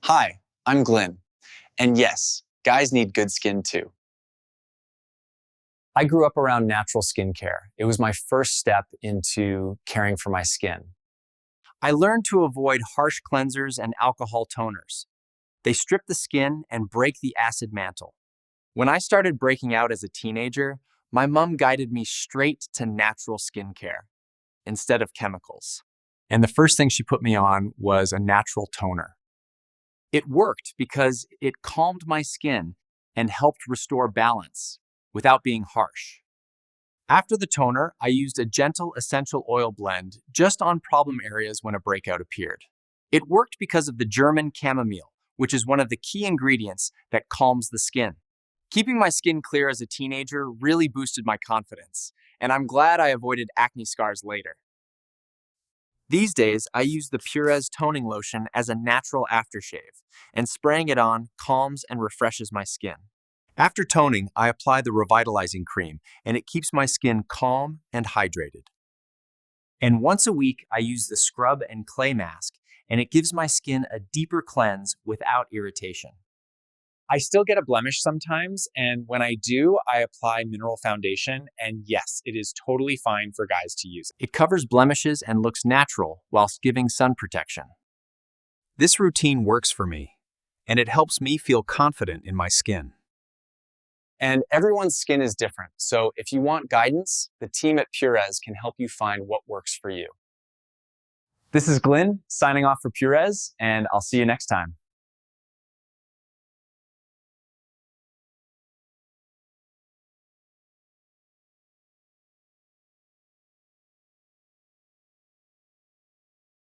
Hi, I'm Glyn. And yes, guys need good skin too. I grew up around natural skincare. It was my first step into caring for my skin. I learned to avoid harsh cleansers and alcohol toners. They strip the skin and break the acid mantle. When I started breaking out as a teenager, my mom guided me straight to natural skincare instead of chemicals. And the first thing she put me on was a natural toner. It worked because it calmed my skin and helped restore balance without being harsh. After the toner, I used a gentle essential oil blend just on problem areas when a breakout appeared. It worked because of the German chamomile, which is one of the key ingredients that calms the skin. Keeping my skin clear as a teenager really boosted my confidence, and I'm glad I avoided acne scars later. These days, I use the Purèz toning lotion as a natural aftershave, and spraying it on calms and refreshes my skin. After toning, I apply the Revitalizing Cream, and it keeps my skin calm and hydrated. And once a week, I use the Scrub and Clay Mask, and it gives my skin a deeper cleanse without irritation. I still get a blemish sometimes, and when I do, I apply mineral foundation, and yes, it is totally fine for guys to use it. It covers blemishes and looks natural whilst giving sun protection. This routine works for me, and it helps me feel confident in my skin. And everyone's skin is different, so if you want guidance, the team at Purèz can help you find what works for you. This is Glyn, signing off for Purèz, and I'll see you next time.